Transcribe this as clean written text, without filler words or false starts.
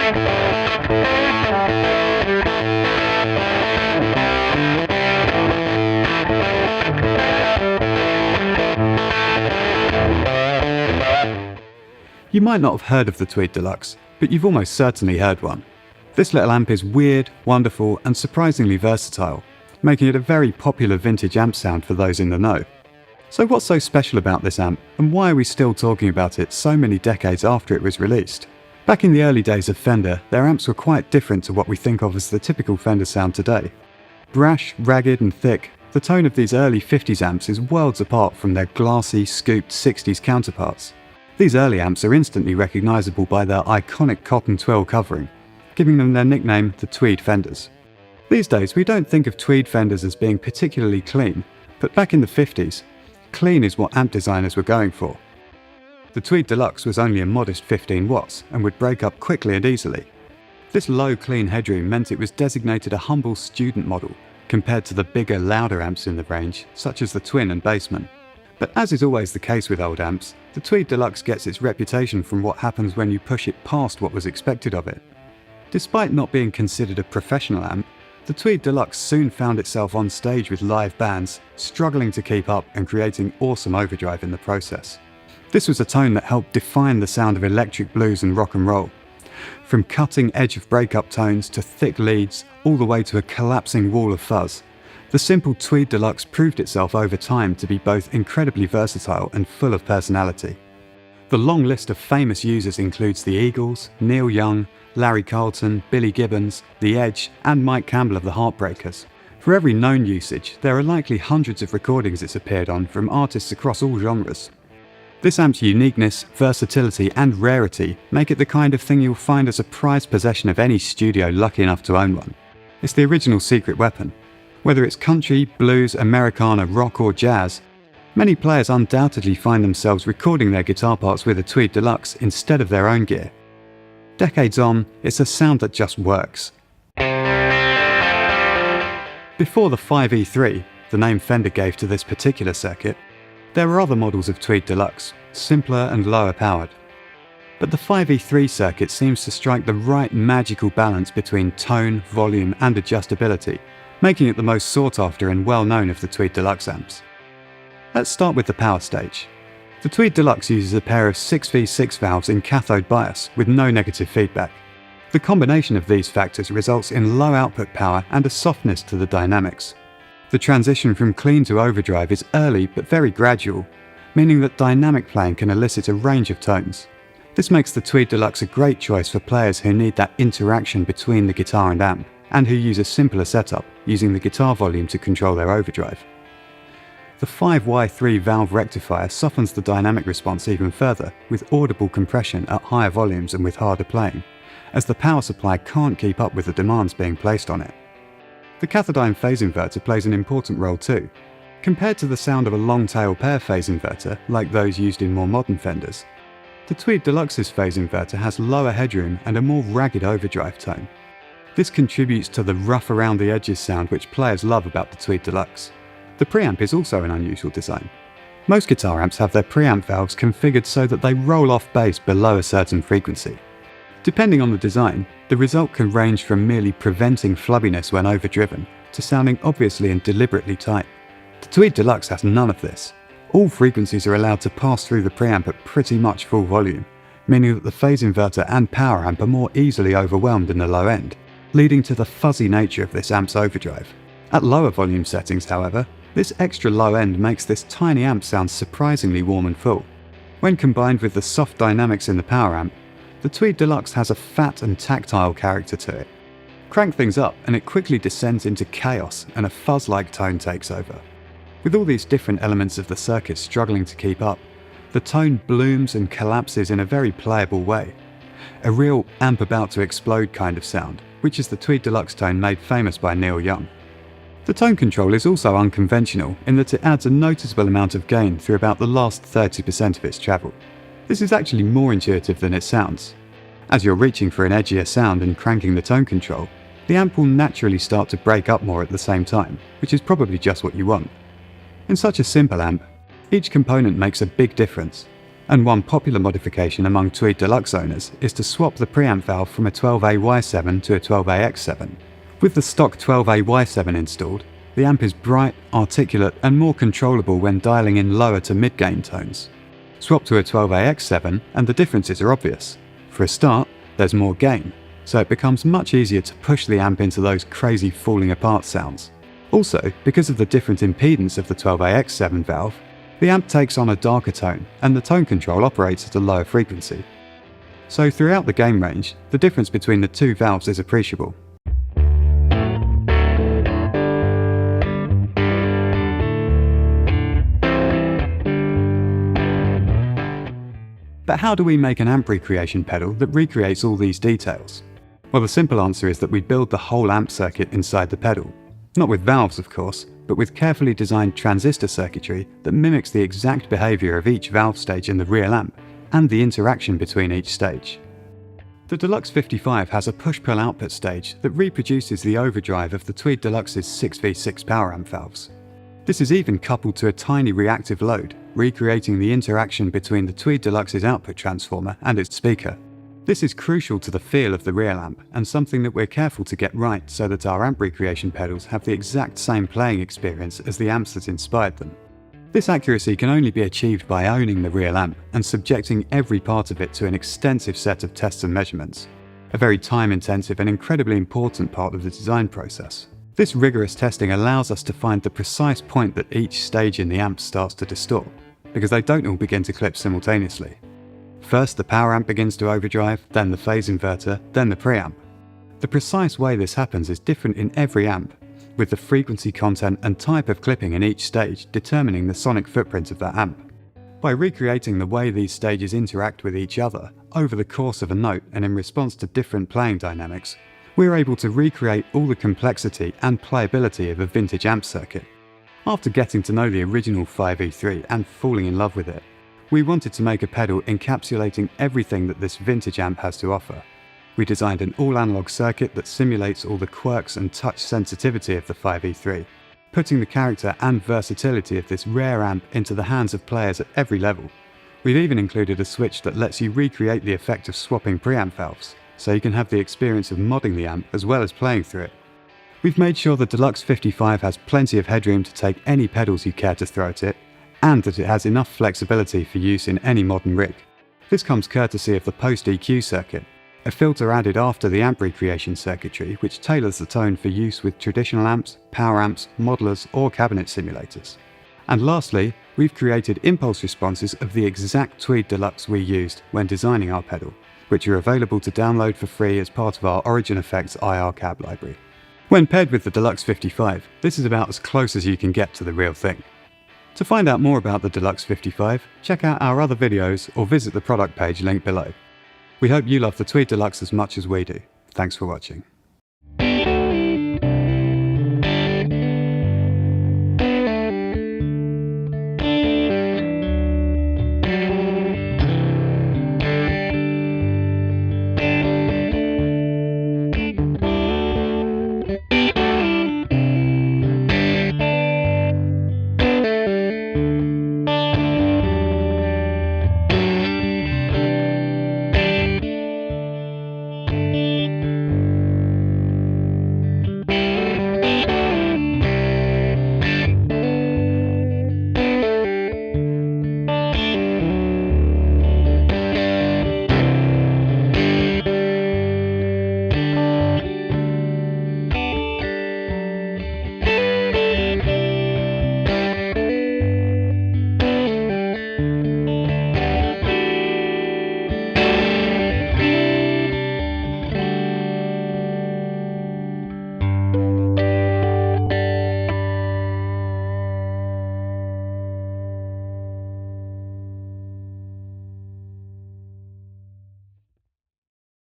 You might not have heard of the Tweed Deluxe, but you've almost certainly heard one. This little amp is weird, wonderful, and surprisingly versatile, making it a very popular vintage amp sound for those in the know. So what's so special about this amp, and why are we still talking about it so many decades after it was released? Back in the early days of Fender, their amps were quite different to what we think of as the typical Fender sound today. Brash, ragged, and thick, the tone of these early 50s amps is worlds apart from their glassy, scooped 60s counterparts. These early amps are instantly recognisable by their iconic cotton twill covering, giving them their nickname the Tweed Fenders. These days we don't think of Tweed Fenders as being particularly clean, but back in the 50s, clean is what amp designers were going for. The Tweed Deluxe was only a modest 15 watts and would break up quickly and easily. This low clean headroom meant it was designated a humble student model compared to the bigger, louder amps in the range, such as the Twin and Bassman. But as is always the case with old amps, the Tweed Deluxe gets its reputation from what happens when you push it past what was expected of it. Despite not being considered a professional amp, the Tweed Deluxe soon found itself on stage with live bands, struggling to keep up and creating awesome overdrive in the process. This was a tone that helped define the sound of electric blues and rock and roll. From cutting edge of breakup tones to thick leads, all the way to a collapsing wall of fuzz, the simple Tweed Deluxe proved itself over time to be both incredibly versatile and full of personality. The long list of famous users includes the Eagles, Neil Young, Larry Carlton, Billy Gibbons, The Edge, and Mike Campbell of the Heartbreakers. For every known usage, there are likely hundreds of recordings it's appeared on from artists across all genres. This amp's uniqueness, versatility, and rarity make it the kind of thing you'll find as a prized possession of any studio lucky enough to own one. It's the original secret weapon. Whether it's country, blues, Americana, rock or jazz, many players undoubtedly find themselves recording their guitar parts with a Tweed Deluxe instead of their own gear. Decades on, it's a sound that just works. Before the 5E3, the name Fender gave to this particular circuit, there were other models of Tweed Deluxe, simpler and lower powered. But the 5E3 circuit seems to strike the right magical balance between tone, volume and adjustability, making it the most sought after and well known of the Tweed Deluxe amps. Let's start with the power stage. The Tweed Deluxe uses a pair of 6V6 valves in cathode bias with no negative feedback. The combination of these factors results in low output power and a softness to the dynamics. The transition from clean to overdrive is early but very gradual, meaning that dynamic playing can elicit a range of tones. This makes the Tweed Deluxe a great choice for players who need that interaction between the guitar and amp, and who use a simpler setup, using the guitar volume to control their overdrive. The 5Y3 valve rectifier softens the dynamic response even further, with audible compression at higher volumes and with harder playing, as the power supply can't keep up with the demands being placed on it. The cathodion phase inverter plays an important role too. Compared to the sound of a long-tail pair phase inverter, like those used in more modern Fenders, the Tweed Deluxe's phase inverter has lower headroom and a more ragged overdrive tone. This contributes to the rough around the edges sound which players love about the Tweed Deluxe. The preamp is also an unusual design. Most guitar amps have their preamp valves configured so that they roll off bass below a certain frequency. Depending on the design, the result can range from merely preventing flubbiness when overdriven to sounding obviously and deliberately tight. The Tweed Deluxe has none of this. All frequencies are allowed to pass through the preamp at pretty much full volume, meaning that the phase inverter and power amp are more easily overwhelmed in the low end, leading to the fuzzy nature of this amp's overdrive. At lower volume settings, however, this extra low end makes this tiny amp sound surprisingly warm and full. When combined with the soft dynamics in the power amp, the Tweed Deluxe has a fat and tactile character to it. Crank things up and it quickly descends into chaos and a fuzz-like tone takes over. With all these different elements of the circuit struggling to keep up, the tone blooms and collapses in a very playable way. A real amp about to explode kind of sound, which is the Tweed Deluxe tone made famous by Neil Young. The tone control is also unconventional in that it adds a noticeable amount of gain through about the last 30% of its travel. This is actually more intuitive than it sounds. As you're reaching for an edgier sound and cranking the tone control, the amp will naturally start to break up more at the same time, which is probably just what you want. In such a simple amp, each component makes a big difference. And one popular modification among Tweed Deluxe owners is to swap the preamp valve from a 12A-Y7 to a 12A-X7. With the stock 12A-Y7 installed, the amp is bright, articulate and more controllable when dialing in lower to mid-gain tones. Swap to a 12A-X7 and the differences are obvious. For a start, there's more gain, so it becomes much easier to push the amp into those crazy falling apart sounds. Also, because of the different impedance of the 12A-X7 valve, the amp takes on a darker tone and the tone control operates at a lower frequency. So throughout the gain range, the difference between the two valves is appreciable. But how do we make an amp recreation pedal that recreates all these details? Well, the simple answer is that we build the whole amp circuit inside the pedal. Not with valves, of course, but with carefully designed transistor circuitry that mimics the exact behaviour of each valve stage in the real amp and the interaction between each stage. The DELUXE55 has a push-pull output stage that reproduces the overdrive of the Tweed Deluxe's 6v6 power amp valves. This is even coupled to a tiny reactive load, recreating the interaction between the Tweed Deluxe's output transformer and its speaker. This is crucial to the feel of the real amp and something that we're careful to get right so that our amp recreation pedals have the exact same playing experience as the amps that inspired them. This accuracy can only be achieved by owning the real amp and subjecting every part of it to an extensive set of tests and measurements, a very time-intensive and incredibly important part of the design process. This rigorous testing allows us to find the precise point that each stage in the amp starts to distort, because they don't all begin to clip simultaneously. First the power amp begins to overdrive, then the phase inverter, then the preamp. The precise way this happens is different in every amp, with the frequency content and type of clipping in each stage determining the sonic footprint of that amp. By recreating the way these stages interact with each other over the course of a note and in response to different playing dynamics, we are able to recreate all the complexity and playability of a vintage amp circuit. After getting to know the original 5E3 and falling in love with it, we wanted to make a pedal encapsulating everything that this vintage amp has to offer. We designed an all-analog circuit that simulates all the quirks and touch sensitivity of the 5E3, putting the character and versatility of this rare amp into the hands of players at every level. We've even included a switch that lets you recreate the effect of swapping preamp valves, so you can have the experience of modding the amp as well as playing through it. We've made sure the DELUXE55 has plenty of headroom to take any pedals you care to throw at it, and that it has enough flexibility for use in any modern rig. This comes courtesy of the post-EQ circuit, a filter added after the amp recreation circuitry which tailors the tone for use with traditional amps, power amps, modelers or cabinet simulators. And lastly, we've created impulse responses of the exact Tweed Deluxe we used when designing our pedal, which are available to download for free as part of our Origin Effects IR cab library. When paired with the DELUXE55, this is about as close as you can get to the real thing. To find out more about the DELUXE55, check out our other videos or visit the product page linked below. We hope you love the Tweed Deluxe as much as we do. Thanks for watching.